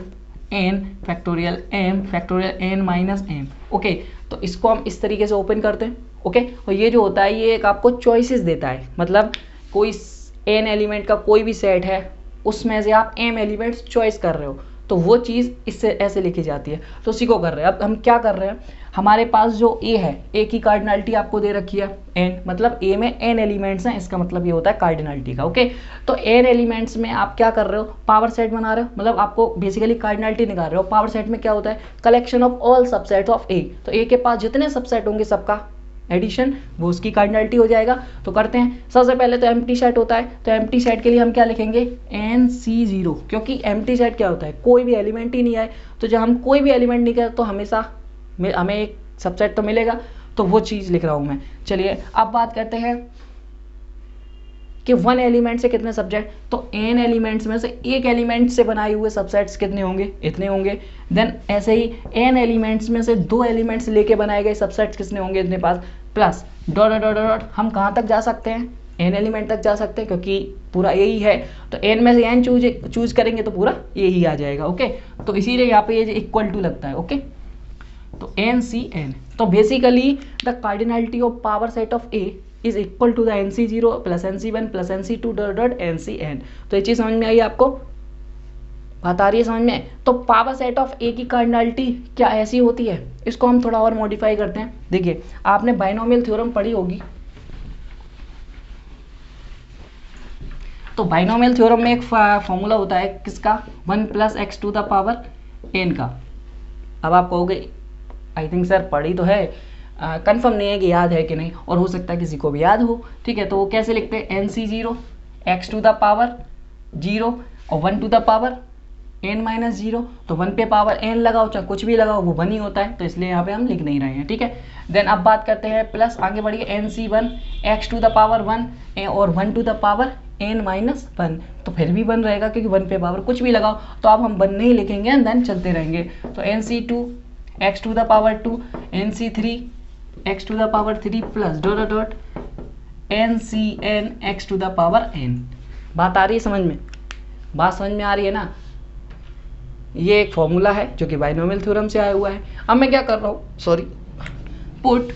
S1: n factorial m factorial n minus m। Okay, तो इसको हम इस तरीके से ओपन करते हैं। ओके, और ये जो होता है ये एक आपको चॉइसेस देता है, मतलब कोई n एलिमेंट का कोई भी सेट है उसमें से आप m एलिमेंट्स चॉइस कर रहे हो, तो वो चीज़ इससे ऐसे लिखी जाती है। तो उसी को कर रहे हैं। अब हम क्या कर रहे हैं, हमारे पास जो a है, a की कार्डिनलिटी आपको दे रखी है n, मतलब a में n एलिमेंट्स हैं, इसका मतलब ये होता है कार्डिनलिटी का। ओके, तो n एलिमेंट्स में आप क्या कर रहे हो, पावर सेट बना रहे हो, मतलब आपको बेसिकली कार्डिनलिटी निकाल रहे हो। पावर सेट में क्या होता है, collection of all subset of a, तो a के पास जितने सबसेट होंगे सबका एडिशन, वो उसकी कार्डिनलिटी हो जाएगा। तो करते हैं, सबसे पहले तो एम्प्टी सेट होता है, तो एम्प्टी सेट के लिए हम क्या लिखेंगे, NC0, क्योंकि एम्प्टी सेट क्या होता है, कोई भी एलिमेंट ही नहीं आए। तो जब हम कोई भी एलिमेंट नहीं करें तो हमेशा हमें एक सबसेट तो मिलेगा, तो वो चीज़ लिख रहा हूँ मैं। चलिए अब बात करते हैं कि वन एलिमेंट से कितने सब्जेक्ट, तो n एलिमेंट्स में से एक एलिमेंट से बनाए हुए सबसेट्स कितने होंगे, इतने होंगे। देन ऐसे ही n एलिमेंट्स में से दो एलिमेंट्स लेके बनाए गए सबसेट्स कितने होंगे इतने पास, प्लस डॉट डॉट डॉट। हम कहाँ तक जा सकते हैं, n एलिमेंट तक जा सकते हैं, क्योंकि पूरा यही है। तो n में से n चूज करेंगे तो पूरा यही आ जाएगा। ओके, तो इसीलिए यहाँ पे ये इक्वल टू लगता है। ओके, तो NCN, तो basically the cardinality of power set of A is equal to the NC0 plus NC1 plus NC2 dot NCN। तो ये चीज़ समझ में आई आपको, बात आ रही है समझ में। तो पावर सेट ऑफ A की कार्डिनलिटी क्या ऐसी होती है, इसको हम थोड़ा और मॉडिफाई करते हैं। देखिए आपने बाइनोमियल थ्योरम पढ़ी होगी, तो बाइनोमियल थ्योरम में एक फॉर्मूला होता है किसका, 1 plus x to the power n का। अब आप कहोगे आई थिंक सर पढ़ी तो है, कंफर्म नहीं है कि याद है कि नहीं, और हो सकता है किसी को भी याद हो। ठीक है, तो वो कैसे लिखते हैं, NC0 x to the power 0 और 1 to the power n minus 0। तो 1 पे पावर n लगाओ चाहे कुछ भी लगाओ वो 1 ही होता है, तो इसलिए यहाँ पे हम लिख नहीं रहे हैं। ठीक है, देन अब बात करते हैं प्लस, आगे बढ़िए, NC1 x to the power 1 और 1 to the power n minus 1, तो फिर भी 1 रहेगा क्योंकि 1 पे पावर कुछ भी लगाओ। तो अब हम 1 नहीं लिखेंगे एंड देन चलते रहेंगे। तो NC2 x to the power 2, NC3 x to the power 3 plus dot dot NCN x to the power n। बात आ रही है समझ में? बात समझ में आ रही है ना? ये एक फॉर्मूला है जो कि बाइनोमियल थ्योरम से आया हुआ है। अब मैं क्या कर रहा हूँ, sorry, put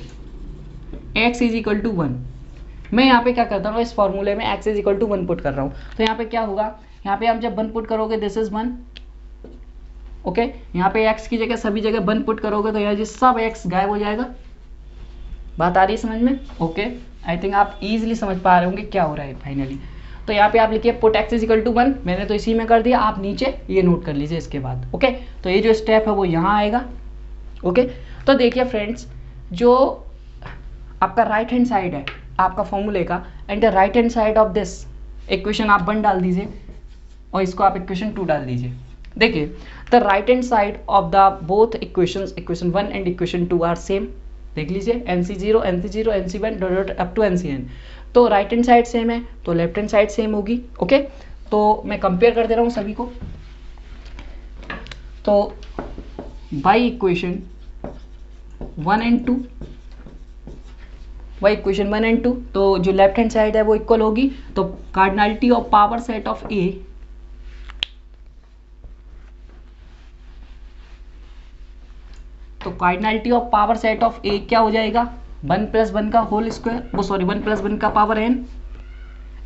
S1: x is equal to 1। मैं यहाँ पे क्या करता हूँ, इस फॉर्मूले में x is equal to 1 put कर रहा हूँ। तो यहाँ पे क्या होगा, यहाँ पे आप जब 1 पुट करोगे दिस इज 1, ओके। यहाँ पे x की जगह सभी जगह 1 पुट करोगे तो यहाँ सब x गायब हो जाएगा। बात आ रही है समझ में? ओके, आई थिंक आप इजीली समझ पा रहे होंगे क्या हो रहा है फाइनली। तो यहाँ पे आप लिखिए put x is equal to 1, मैंने तो इसी में कर दिया, आप नीचे ये नोट कर लीजिए इसके बाद, ओके। तो ये जो स्टेप है वो यहाँ आएगा, ओके। तो देखिए फ्रेंड्स, जो आपका राइट हैंड साइड है आपका फॉर्मूले का, and the right hand side of this equation आप 1 डाल दीजिए और इसको आप इक्वेशन 2 डाल दीजिए। देखिए the right hand side of the both equations, equation 1 and equation 2 are same. देख लीजिए NC0 NC0 NC1 dot up to NCN। तो राइट हैंड साइड सेम है तो लेफ्ट हैंड साइड सेम होगी, ओके। तो मैं कंपेयर कर दे रहा हूँ सभी को। तो by equation 1 and 2, by equation 1 and 2, तो जो लेफ्ट हैंड साइड है वो इक्वल होगी। तो cardinality of power set of A, तो cardinality of power set of A क्या हो जाएगा, 1 प्लस 1 का होल स्क्वायर, वो सॉरी 1 प्लस 1 का power n,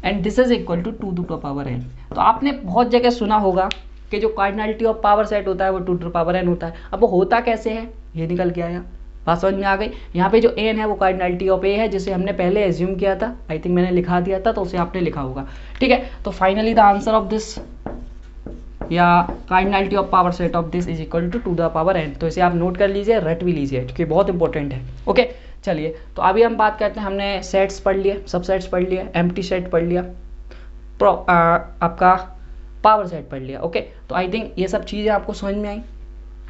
S1: and this is equal to 2 to the power n। तो आपने बहुत जगह सुना होगा कि जो कार्डिनलिटी ऑफ पावर सेट होता है वो 2 टू द पावर n होता है। अब वो होता कैसे है, ये निकल के आया। बात समझ में आ गई? यहाँ पे जो n है वो कार्डिनलिटी ऑफ A है, जिसे हमने पहले एज्यूम किया था, आई थिंक मैंने लिखा दिया था, तो उसे आपने लिखा होगा, ठीक है। तो finally the answer of this, या cardinality of power set of this is equal to 2 the power n। तो इसे आप नोट कर लीजिए, रट भी लीजिए, क्योंकि बहुत इंपॉर्टेंट है, ओके। चलिए, तो अभी हम बात करते हैं, हमने सेट्स पढ़ लिए, सब सेट्स पढ़ लिए, एम्प्टी सेट पढ़ लिया, आपका पावर सेट पढ़ लिया, ओके। तो आई थिंक ये सब चीज़ें आपको समझ में आई।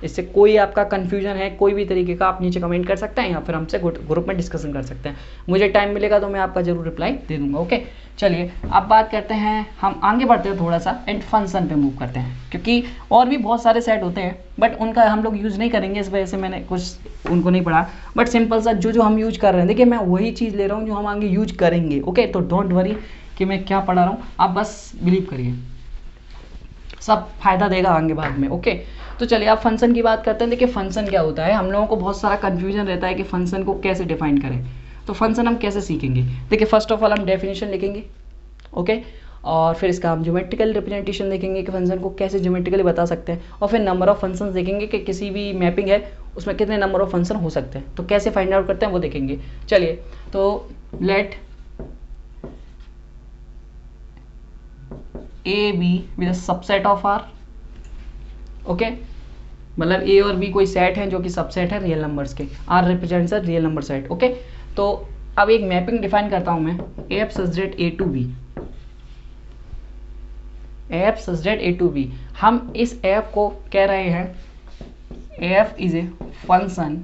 S1: इससे कोई आपका कन्फ्यूजन है कोई भी तरीके का, आप नीचे कमेंट कर सकते हैं या फिर हमसे ग्रुप में डिस्कशन कर सकते हैं। मुझे टाइम मिलेगा तो मैं आपका जरूर रिप्लाई दे दूंगा, ओके। चलिए अब बात करते हैं, हम आगे बढ़ते हैं थोड़ा सा एंड फंक्शन पे मूव करते हैं, क्योंकि और भी बहुत सारे सेट होते हैं बट उनका हम लोग यूज़ नहीं करेंगे, इस वजह से मैंने कुछ उनको नहीं पढ़ा। बट सिंपल सा जो हम यूज कर रहे हैं, देखिए मैं वही चीज़ ले रहा हूँ जो हम आगे यूज करेंगे, ओके। तो डोंट वरी कि मैं क्या पढ़ा रहा हूँ, आप बस बिलीव करिए, सब फायदा देगा आगे बाद में, ओके। तो चलिए आप फंक्शन की बात करते हैं। देखिए फंक्शन क्या होता है, हम लोगों को बहुत सारा कन्फ्यूजन रहता है कि फंक्शन को कैसे डिफाइन करें। तो फंक्शन हम कैसे सीखेंगे, देखिए फर्स्ट ऑफ ऑल हम डेफिनेशन लिखेंगे, ओके। और फिर इसका हम ज्योमेट्रिकल रिप्रेजेंटेशन देखेंगे कि फंक्शन को कैसे ज्योमेट्रिकली बता सकते हैं, और फिर नंबर ऑफ फंक्शंस देखेंगे कि किसी भी मैपिंग है उसमें कितने नंबर ऑफ फंक्शन हो सकते हैं, तो कैसे फाइंड आउट करते हैं वो देखेंगे। चलिए, तो let A B with subset of R, okay. मतलब ए और बी कोई सेट है जो कि सबसेट है रियल नंबर्स के, R represents a real number set, okay. तो अब एक मैपिंग डिफाइन करता हूं मैं, F such that A to B, F such that A to B. हम इस एफ को कह रहे हैं एफ इज ए फंक्शन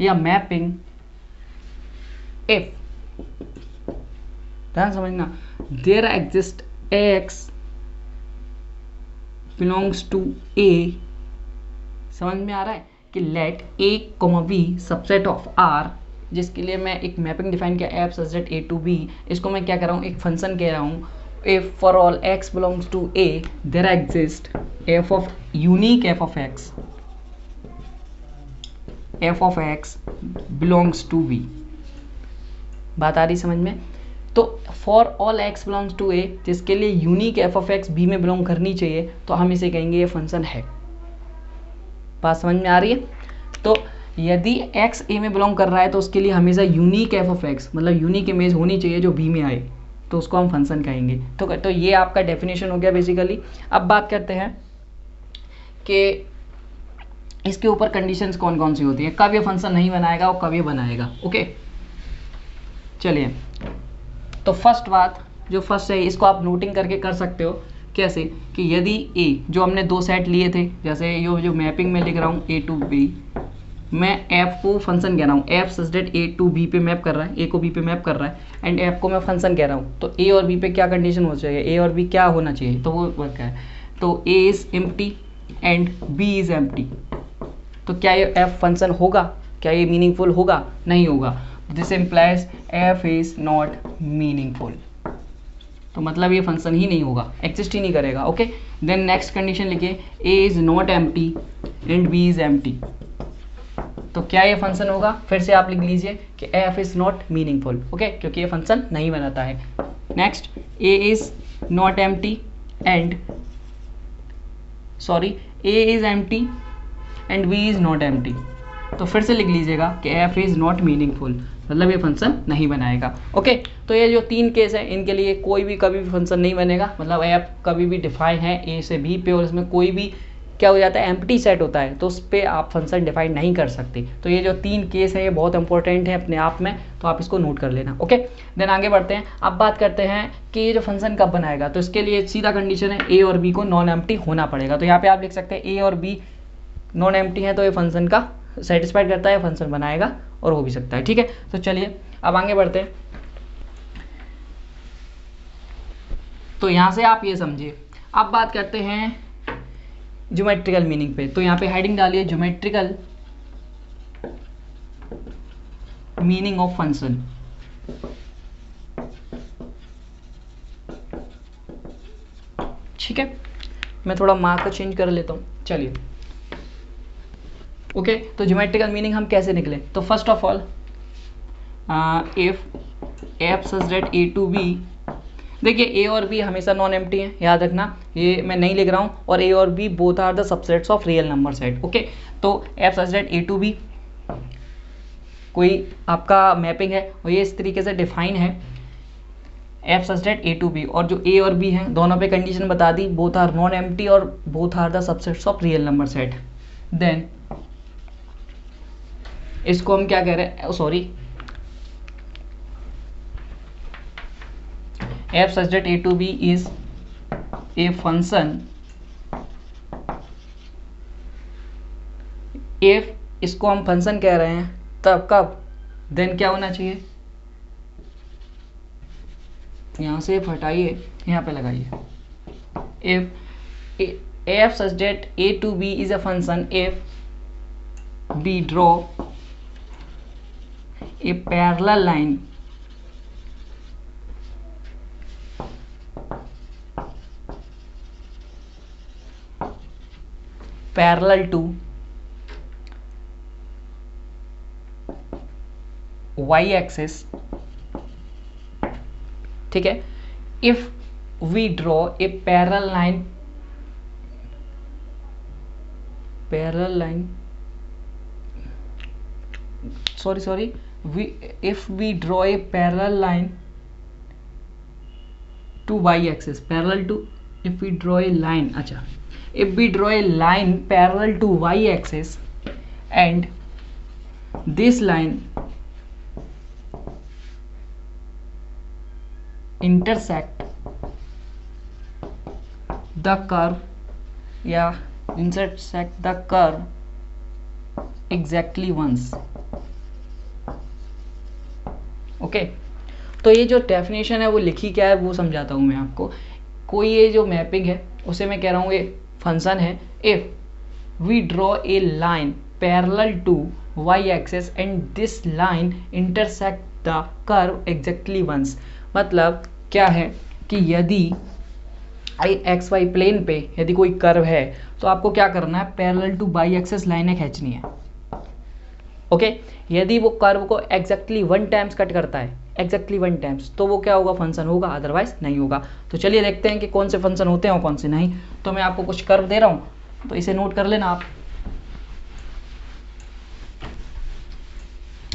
S1: या मैपिंग एफ, ध्यान समझना, there exist X belongs to A. समझ में आ रहा है कि let A comma B subset of R, जिसके लिए मैं एक मैपिंग डिफाइन किया f such that A to B, इसको मैं क्या कर रहा हूँ, एक फंक्शन कह रहा हूँ। If for all X belongs to A there exist F of unique F of X, F of X belongs to B. बात आ रही समझ में? तो for all X belongs to A, जिसके लिए unique F of X B में belong करनी चाहिए, तो हम इसे कहेंगे ये फंक्शन है। बात समझ में आ रही है? तो यदि एक्स ए में बिलोंग कर रहा है तो उसके लिए हमेशा यूनिक एफ ऑफ एक्स, मतलब यूनिक इमेज होनी चाहिए जो बी में आए, तो उसको हम फंक्शन कहेंगे। तो ये आपका डेफिनेशन हो गया बेसिकली। अब बात करते हैं कि इसके ऊपर कंडीशंस कौन कौन सी होती है, कब ये फंक्शन नहीं बनाएगा और कब ये बनाएगा, ओके। चलिए, तो फर्स्ट बात जो फर्स्ट है, इसको आप नोटिंग करके कर सकते हो। कैसे कि यदि ए, जो हमने दो सेट लिए थे, जैसे ये जो मैपिंग में लिख रहा हूँ ए टू बी, मैं एफ को फंक्शन कह रहा हूँ, f such that A to B पे मैप कर रहा है, ए को बी पे मैप कर रहा है, एंड एफ को मैं फंक्शन कह रहा हूँ। तो ए और बी पे क्या कंडीशन हो चाहिए, ए और बी क्या होना चाहिए, तो वो वर्क है। तो A is empty and B is empty. तो क्या ये एफ फंक्शन होगा, क्या ये मीनिंगफुल होगा? नहीं होगा। This implies F is not meaningful. तो मतलब ये फंक्शन ही नहीं होगा, एग्जिस्ट ही नहीं करेगा। ओके, देन नेक्स्ट कंडीशन लिखिए A is not empty and B is empty. तो क्या ये फंक्शन होगा, फिर से आप लिख लीजिए कि f is not meaningful. Okay, क्योंकि ये फंक्शन नहीं बनाता है। Next A is not empty and A is empty and B is not empty. तो फिर से लिख लीजिएगा कि एफ इज़ नॉट मीनिंगफुल, मतलब ये फंक्शन नहीं बनाएगा। ओके, तो ये जो 3 केस है इनके लिए कोई भी कभी भी फंक्शन नहीं बनेगा, मतलब एफ कभी भी डिफाइन है ए से बी पे और इसमें कोई भी क्या हो जाता है, एम्प्टी सेट होता है, तो उस पर आप फंक्शन डिफाइन नहीं कर सकते। तो ये जो 3 केस है ये बहुत इंपॉर्टेंट है अपने आप में, तो आप इसको नोट कर लेना। ओके, देन आगे बढ़ते हैं। अब बात करते हैं कि ये जो फंक्शन कब बनाएगा, तो इसके लिए सीधा कंडीशन है ए और बी को नॉन एम्प्टी होना पड़ेगा। तो यहाँ पे आप लिख सकते हैं ए और बी नॉन एम्प्टी है तो ये फंक्शन का सेटिस्फाइड करता है, फंक्शन बनाएगा और हो भी सकता है। ठीक है, तो चलिए अब आगे बढ़ते हैं। तो यहाँ से आप ये समझिए, अब बात करते हैं ज्योमेट्रिकल मीनिंग पे। तो यहाँ पे हेडिंग डालिए ज्योमेट्रिकल मीनिंग ऑफ फंक्शन। ठीक है, मैं थोड़ा मार्कर चेंज कर लेता हूँ। चलिए ओके, तो ज्योमेट्रिकल मीनिंग हम कैसे निकले, तो first of all if f such that A to B, देखिए ए और बी हमेशा नॉन एम्प्टी हैं, याद रखना, ये मैं नहीं लिख रहा हूँ, और ए और B both are the subsets of real number set. Okay, तो F such that A to B कोई आपका मैपिंग है और ये इस तरीके से डिफाइन है f such that A to B, और जो ए और बी हैं दोनों पे कंडीशन बता दी, बोथ आर नॉन एम्प्टी और both are the subsets of real number set. Then इसको हम क्या कह रहे हैं, sorry, f such that A to B is a function if, इसको हम फंक्शन कह रहे हैं तब कब, देन क्या होना चाहिए, यहां से हटाइए, यहाँ पे लगाइए, if f such that A to B is a function if we draw a parallel line parallel to y axis। ठीक है, if we draw a parallel line sorry if we draw a parallel line to y axis, parallel to, if we draw a line, अच्छा, if we draw a line parallel to y axis and this line intersect the curve, या intersect the curve exactly once। Okay, तो ये जो definition है वो लिखी क्या है वो समझाता हूँ मैं आपको। कोई ये जो मैपिंग है उसे मैं कह रहा हूँ ये फंक्शन है, if we draw a line parallel to y axis and this line intersect the curve exactly once. मतलब क्या है कि यदि एक्स वाई प्लेन पे यदि कोई कर्व है तो आपको क्या करना है, पैरेलल टू y एक्सिस लाइनें खींचनी है। ओके, यदि वो कर्व को एग्जैक्टली 1 टाइम्स कट करता है, एग्जैक्टली 1 टाइम्स, तो वो क्या होगा, फंक्शन होगा, अदरवाइज नहीं होगा। तो चलिए देखते हैं कि कौन से फंक्शन होते हैं और कौन से नहीं। तो मैं आपको कुछ कर्व दे रहा हूँ, तो इसे नोट कर लेना आप।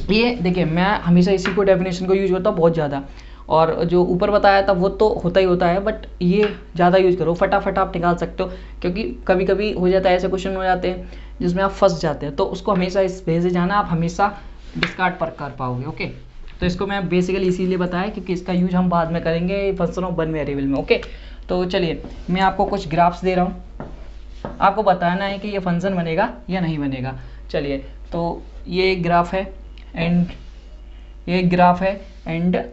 S1: ये देखिए, मैं हमेशा इसी को डेफिनेशन को यूज करता हूँ बहुत ज़्यादा, और जो ऊपर बताया था वो तो होता ही होता है, बट ये ज़्यादा यूज करो, फटाफट आप निकाल सकते हो, क्योंकि कभी कभी हो जाता है, ऐसे क्वेश्चन हो जाते हैं जिसमें आप फंस जाते हैं, तो उसको हमेशा इस वे से जाना, आप हमेशा डिस्कार्ड पर कर पाओगे। ओके, तो इसको मैं बेसिकली इसीलिए बताया क्योंकि इसका यूज हम बाद में करेंगे फंक्शन ऑफ 1 वेरिएबल में। ओके, तो चलिए मैं आपको कुछ ग्राफ्स दे रहा हूँ, आपको बताना है कि ये फंक्शन बनेगा या नहीं बनेगा। चलिए, तो ये एक ग्राफ है एंड ये ग्राफ है एंड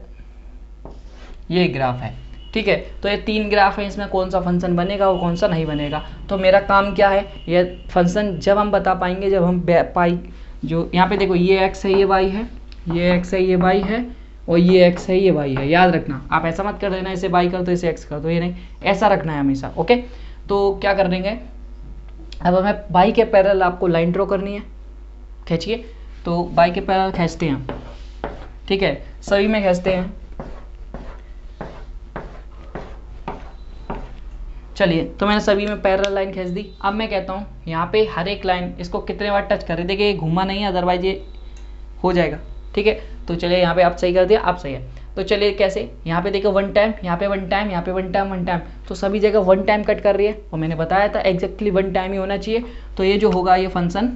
S1: ये ग्राफ है। ठीक है, तो ये 3 ग्राफ है, इसमें कौन सा फंक्शन बनेगा और कौन सा नहीं बनेगा। तो मेरा काम क्या है, ये फंक्शन जब हम बता पाएंगे जब हम पाई, जो यहाँ पे देखो ये x है ये y है, ये x है ये y है, और ये एक्स है, ये वाई है, याद रखना। आप ऐसा मत कर देना इसे वाई कर दो इसे एक्स कर दो, ये नहीं, ऐसा रखना है हमेशा। ओके, तो क्या कर देंगे, अब हमें वाई के पैरेलल आपको लाइन ड्रॉ करनी है, खींचिए। तो वाई के पैरेलल खींचते हैं, ठीक है, सभी में खींचते हैं। चलिए, तो मैंने सभी में पैरेलल लाइन खींच दी। अब मैं कहता हूँ यहाँ पे हर एक लाइन इसको कितने बार टच करे, देखिए ये घूमा नहीं है, अदरवाइज ये हो जाएगा, ठीक है। तो चलिए यहाँ पे आप सही कर दिया, आप सही है। तो चलिए कैसे, यहाँ पे देखो वन टाइम, यहाँ पे वन टाइम, यहाँ पे वन टाइम, वन टाइम, तो सभी जगह वन टाइम कट कर रही है, और मैंने बताया था एग्जैक्टली वन टाइम ही होना चाहिए। तो ये जो होगा ये फंक्शन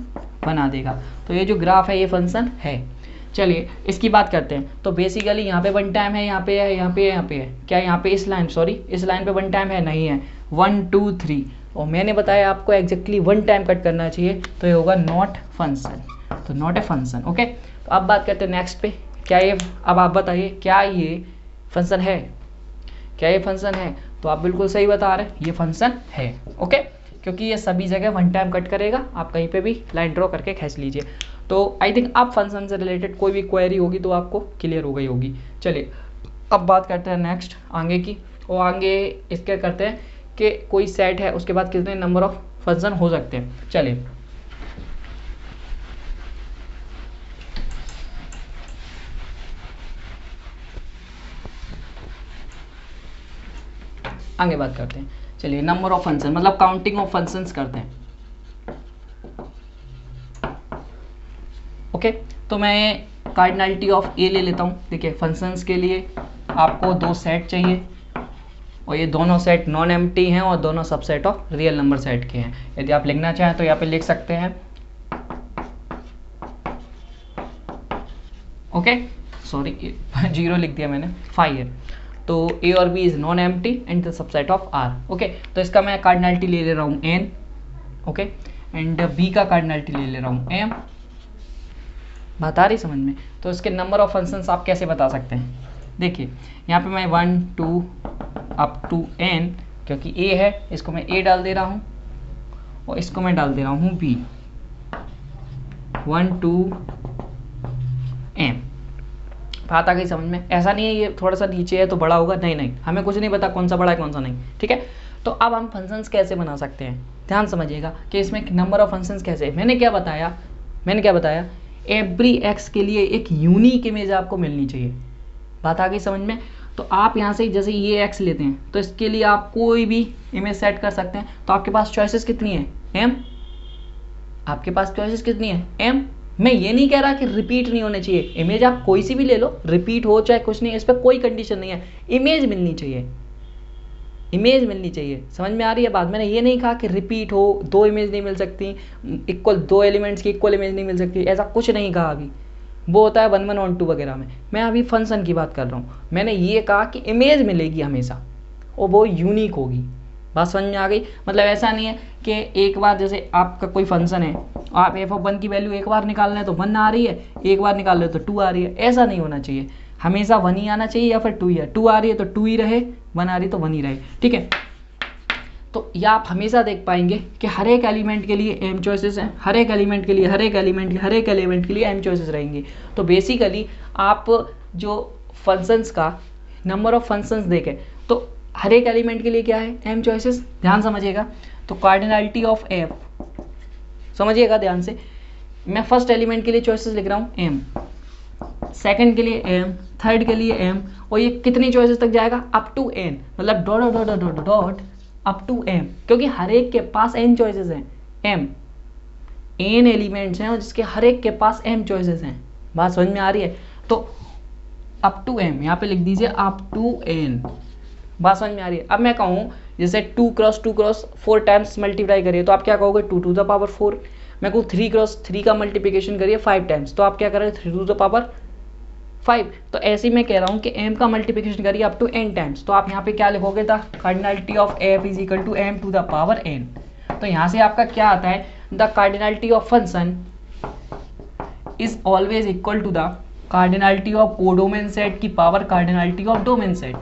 S1: बना देगा। तो ये जो ग्राफ है ये फंक्शन है। चलिए इसकी बात करते हैं। तो बेसिकली यहाँ पे वन टाइम है, यहाँ पे है, यहाँ पे है, यहाँ पे है, क्या यहाँ पे इस लाइन, सॉरी इस लाइन पे वन टाइम है, नहीं है, 1 2 3, और मैंने बताया आपको एग्जैक्टली वन टाइम कट करना चाहिए, तो ये होगा नॉट फंक्शन, तो नॉट ए फंक्शन। ओके, तो अब बात करते हैं नेक्स्ट पे, क्या ये, अब आप बताइए क्या ये फंक्शन है, क्या ये फंक्शन है? तो आप बिल्कुल सही बता रहे हैं, ये फंक्शन है। ओके, क्योंकि ये सभी जगह वन टाइम कट करेगा, आप कहीं पे भी लाइन ड्रॉ करके खींच लीजिए। तो आई थिंक अब फंक्शन से रिलेटेड कोई भी क्वेरी होगी तो आपको क्लियर हो गई होगी। चलिए अब बात करते हैं नेक्स्ट आगे की, और आगे इसके करते हैं कि कोई सेट है, उसके बाद कितने नंबर ऑफ फंक्शन हो सकते हैं। चलिए आगे बात करते हैं। चलिए नंबर ऑफ फंक्शन मतलब काउंटिंग ऑफ फंक्शंस करते हैं। ओके, तो मैं कार्डिनलिटी ऑफ ए ले लेता हूँ। देखिए फंक्शंस के लिए आपको दो सेट चाहिए, और ये दोनों सेट नॉन एम्प्टी हैं और दोनों subset of real number set के हैं। यदि आप लिखना चाहें तो यहाँ पे लिख सकते हैं, ओके सॉरी 0 लिख दिया मैंने, 5 है। तो ए और B is non empty and the subset of R. Okay, तो इसका मैं कार्डिनलिटी ले रहा हूँ एन, ओके, एंड बी का कार्डिनलिटी ले रहा हूँ एम। बात आ रही समझ में? तो इसके नंबर ऑफ फंक्शंस आप कैसे बता सकते हैं? देखिए यहाँ पे मैं 1 2 अप टू n, क्योंकि a है इसको मैं a डाल दे रहा हूँ और इसको मैं डाल दे रहा हूँ b, 1 2 m। बात आ गई समझ में? ऐसा नहीं है ये थोड़ा सा नीचे है तो बड़ा होगा, नहीं नहीं, हमें कुछ नहीं पता कौन सा बड़ा है कौन सा नहीं, ठीक है। तो अब हम फंक्शंस कैसे बना सकते हैं, ध्यान समझिएगा कि इसमें नंबर ऑफ फंक्शंस कैसे। मैंने क्या बताया, एवरी x के लिए एक यूनिक इमेज आपको मिलनी चाहिए। बात आ गई समझ में? तो आप यहाँ से जैसे ये x लेते हैं तो इसके लिए आप कोई भी इमेज सेट कर सकते हैं। तो आपके पास चॉइसेस कितनी है? m। आपके पास चॉइसेस कितनी है? m। मैं ये नहीं कह रहा कि रिपीट नहीं होने चाहिए, इमेज आप कोई सी भी ले लो, रिपीट हो चाहे कुछ नहीं, इस पर कोई कंडीशन नहीं है, इमेज मिलनी चाहिए, इमेज मिलनी चाहिए। समझ में आ रही है बात? मैंने ये नहीं कहा कि रिपीट हो, दो इमेज नहीं मिल सकती, इक्वल दो एलिमेंट्स की इक्वल इमेज नहीं मिल सकती, ऐसा कुछ नहीं कहा अभी। वो होता है 1 1 on 2 वगैरह में, मैं अभी फंक्शन की बात कर रहा हूँ। मैंने ये कहा कि इमेज मिलेगी हमेशा और वो यूनिक होगी। बात समझ में आ गई? मतलब ऐसा नहीं है कि एक बार जैसे आपका कोई फंक्शन है, आप f(1) की वैल्यू एक बार निकाल रहे हैं तो 1 आ रही है, एक बार निकाल रहे हो तो 2 आ रही है, ऐसा नहीं होना चाहिए। हमेशा 1 ही आना चाहिए या फिर 2 ही है, 2 आ रही है तो 2 ही रहे, 1 आ रही है तो 1 ही रहे, ठीक है। तो यह आप हमेशा देख पाएंगे कि हर एक एलिमेंट के लिए m चॉइसेस हैं, हर एक एलिमेंट के लिए m चॉइसेस रहेंगी। तो बेसिकली आप जो फंक्शंस का नंबर ऑफ फंक्शंस देखें तो हर एक एलिमेंट के लिए क्या है? m choices. ध्यान समझिएगा। तो कार्डिनलिटी ऑफ f, समझिएगा ध्यान से, मैं फर्स्ट एलिमेंट के लिए चॉइसेस लिख रहा हूँ m, सेकंड के लिए m, थर्ड के लिए m, और ये कितनी चॉइसेस तक जाएगा? अप टू n, मतलब dot dot dot dot dot up to m, क्योंकि हर एक के पास n चॉइसेस हैं, m n एलिमेंट्स हैं और जिसके हर एक के पास m चॉइसेस हैं। बात समझ में आ रही है? तो अप टू m यहाँ पे लिख दीजिए, अप टू n। बात समझ में आ रही है? अब मैं कहूँ जैसे 2 क्रॉस 2 क्रॉस 4 टाइम्स मल्टीप्लाई करिए तो आप क्या कहोगे? 2 to the power 4। मैं कहूँ 3 क्रॉस 3 का मल्टीप्लिकेशन करिए 5 टाइम्स तो आप क्या करोगे? 3 to the power 5। तो ऐसे ही मैं कह रहा हूँ कि m का मल्टीप्लिकेशन करिए अप टू n टाइम्स तो आप यहाँ पे क्या लिखोगे? The cardinality of f is equal to m to the power n। तो यहाँ से आपका क्या आता है? The cardinality of function is always equal to the cardinality of codomain set की power cardinality of domain set.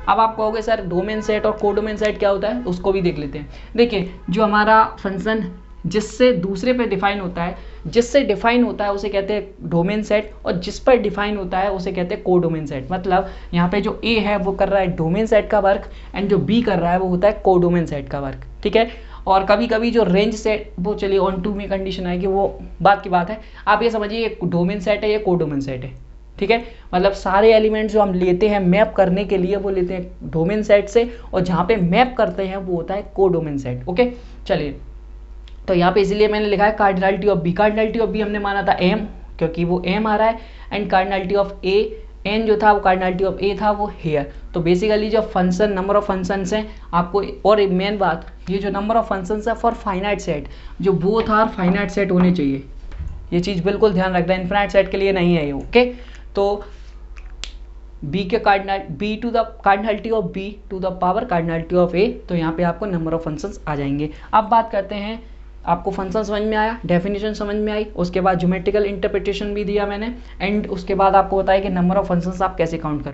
S1: अब आप कहोगे सर डोमेन सेट और कोडोमेन सेट क्या होता है? उसको भी देख लेते हैं। देखिए जो हमारा फंक्शन जिससे दूसरे पे डिफाइन होता है, जिससे डिफाइन होता है उसे कहते हैं डोमेन सेट, और जिस पर डिफाइन होता है उसे कहते हैं कोडोमेन सेट। मतलब यहाँ पे जो ए है वो कर रहा है डोमेन सेट का वर्क, एंड जो बी कर रहा है वो होता है कोडोमेन सेट का वर्क, ठीक है। और कभी कभी जो रेंज सेट, वो चलिए ऑन टू में कंडीशन आएगी, वो बात की बात है। आप ये समझिए ये डोमेन सेट है, ये कोडोमेन सेट है, ठीक है। मतलब सारे एलिमेंट्स जो हम लेते हैं मैप करने के लिए वो लेते हैं डोमेन सेट से, और जहाँ पे मैप करते हैं वो होता है कोडोमेन सेट, ओके। चलिए, तो यहाँ पे इसलिए मैंने लिखा है cardinality of B. Cardinality of B हमने माना था एम, क्योंकि वो एम आ रहा है, and cardinality of A, n जो था वो कार्डिनलिटी ऑफ ए था, वो हेयर। तो बेसिकली जो फंक्शन, नंबर ऑफ फंक्शंस हैं आपको, और एक मेन बात, ये जो नंबर ऑफ फंक्शंस है फॉर फाइनाइट सेट, जो बोथ आर फाइनाइट सेट होने चाहिए, ये चीज़ बिल्कुल ध्यान रखना है, इनफाइनाइट सेट के लिए नहीं है ये, ओके। तो बी के cardinal, B to the cardinality of B to the power cardinality of A, तो यहाँ पे आपको नंबर ऑफ फंक्शंस आ जाएंगे। अब बात करते हैं, आपको फंक्शन समझ में आया, डेफिनेशन समझ में आई, उसके बाद ज्योमेट्रिकल इंटरप्रिटेशन भी दिया मैंने, एंड उसके बाद आपको बताया कि नंबर ऑफ फंक्शंस आप कैसे काउंट करो।